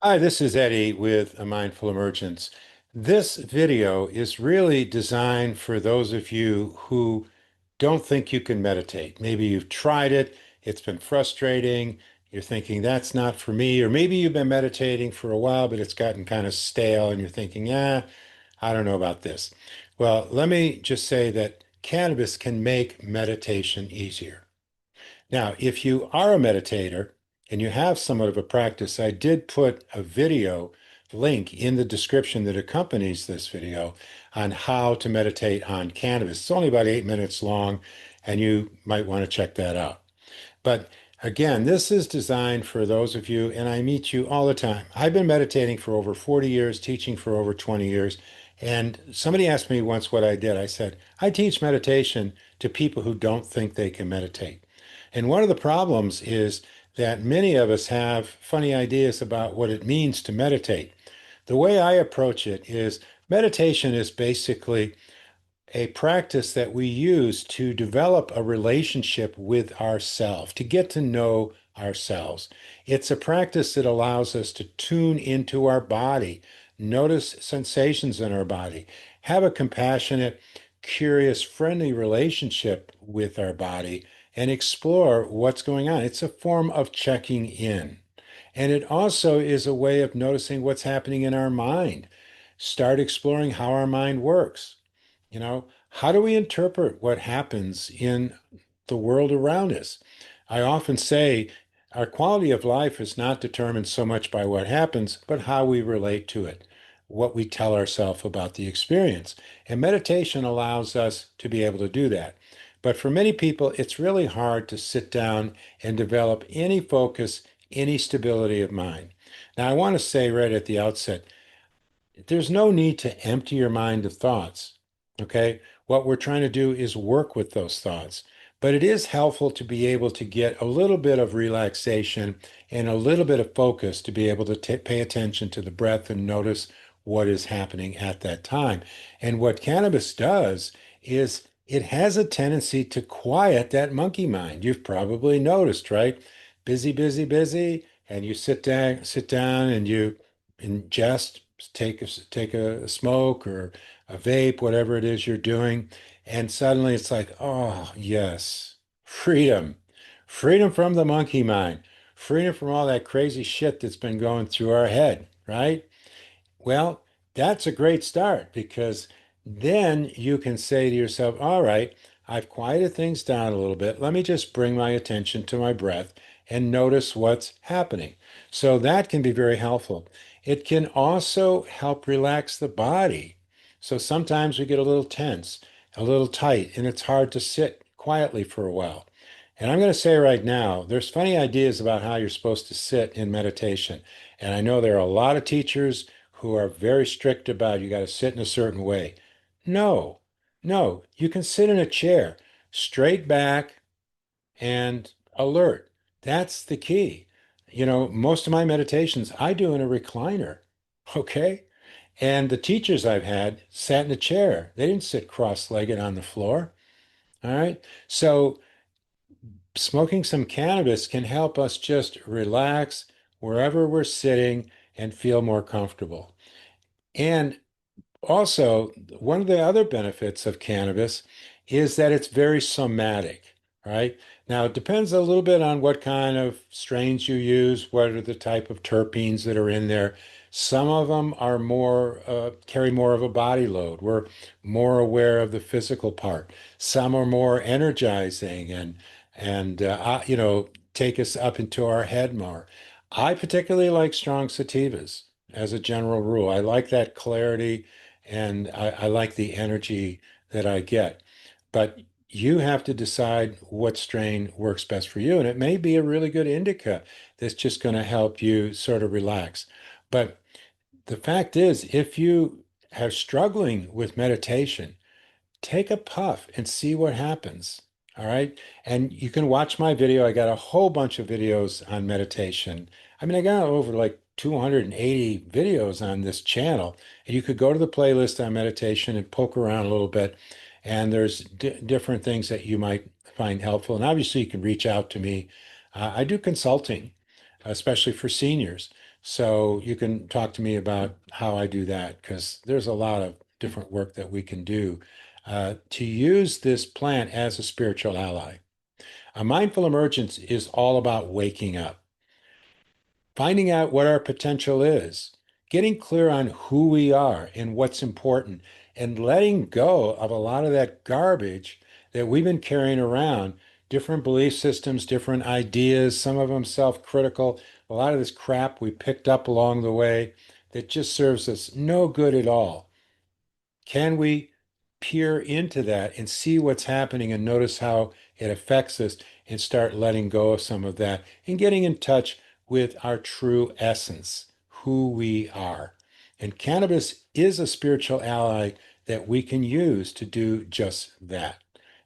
Hi, this is Eddie with A Mindful Emergence. This video is really designed for those of you who don't think you can meditate. Maybe you've tried it, it's been frustrating, you're thinking that's not for me, or maybe you've been meditating for a while, but it's gotten kind of stale and you're thinking, yeah, I don't know about this. Well, let me just say that cannabis can make meditation easier. Now, if you are a meditator and you have somewhat of a practice, I did put a video link in the description that accompanies this video on how to meditate on cannabis. It's only about 8 minutes long, and you might want to check that out. But again, this is designed for those of you, and I meet you all the time. I've been meditating for over 40 years, teaching for over 20 years. And somebody asked me once what I did. I said, I teach meditation to people who don't think they can meditate. And one of the problems is that many of us have funny ideas about what it means to meditate. The way I approach it is meditation is basically a practice that we use to develop a relationship with ourselves, to get to know ourselves. It's a practice that allows us to tune into our body, notice sensations in our body, have a compassionate, curious, friendly relationship with our body, and explore what's going on. It's a form of checking in. And it also is a way of noticing what's happening in our mind. Start exploring how our mind works. How do we interpret what happens in the world around us? I often say our quality of life is not determined so much by what happens, but how we relate to it, what we tell ourselves about the experience. And meditation allows us to be able to do that. But for many people, it's really hard to sit down and develop any focus, any stability of mind. Now, I want to say right at the outset, there's no need to empty your mind of thoughts. Okay. What we're trying to do is work with those thoughts. But it is helpful to be able to get a little bit of relaxation and a little bit of focus to be able to pay attention to the breath and notice what is happening at that time. And what cannabis does is it has a tendency to quiet that monkey mind. You've probably noticed, right? Busy, busy, busy, and you sit down and you ingest, take a smoke or a vape, whatever it is you're doing, and suddenly it's like, oh yes, freedom, freedom from the monkey mind, freedom from all that crazy shit that's been going through our head, right? Well, that's a great start because then you can say to yourself, all right, I've quieted things down a little bit. Let me just bring my attention to my breath and notice what's happening. So that can be very helpful. It can also help relax the body. So sometimes we get a little tense, a little tight, and it's hard to sit quietly for a while. And I'm going to say right now, there's funny ideas about how you're supposed to sit in meditation. And I know there are a lot of teachers who are very strict about you got to sit in a certain way. No, no, you can sit in a chair, straight back and alert. That's the key. Most of my meditations I do in a recliner, okay? And the teachers I've had sat in a chair. They didn't sit cross-legged on the floor. All right. So smoking some cannabis can help us just relax wherever we're sitting and feel more comfortable. And also, one of the other benefits of cannabis is that it's very somatic, right? Now, it depends a little bit on what kind of strains you use, what are the type of terpenes that are in there. Some of them are more, carry more of a body load. We're more aware of the physical part. Some are more energizing and take us up into our head more. I particularly like strong sativas as a general rule. I like that clarity and I like the energy that I get. But you have to decide what strain works best for you. And it may be a really good indica that's just going to help you sort of relax. But the fact is, if you are struggling with meditation, take a puff and see what happens. All right. And you can watch my video. I got a whole bunch of videos on meditation. I mean, I got over like 280 videos on this channel. And you could go to the playlist on meditation and poke around a little bit. And there's different things that you might find helpful. And obviously, you can reach out to me. I do consulting, especially for seniors. So you can talk to me about how I do that because there's a lot of different work that we can do to use this plant as a spiritual ally. A mindful emergence is all about waking up, finding out what our potential is, getting clear on who we are and what's important, and letting go of a lot of that garbage that we've been carrying around, different belief systems, different ideas, some of them self-critical, a lot of this crap we picked up along the way that just serves us no good at all. Can we peer into that and see what's happening and notice how it affects us and start letting go of some of that and getting in touch with our true essence, who we are? And cannabis is a spiritual ally that we can use to do just that.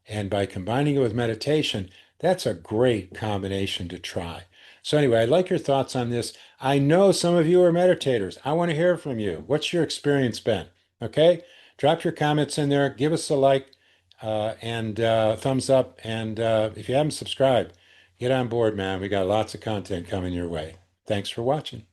And by combining it with meditation, that's a great combination to try. So, anyway, I'd like your thoughts on this. I know some of you are meditators. I want to hear from you. What's your experience been? Okay? Drop your comments in there. Give us a like and thumbs up. And if you haven't subscribed, get on board, man. We got lots of content coming your way. Thanks for watching.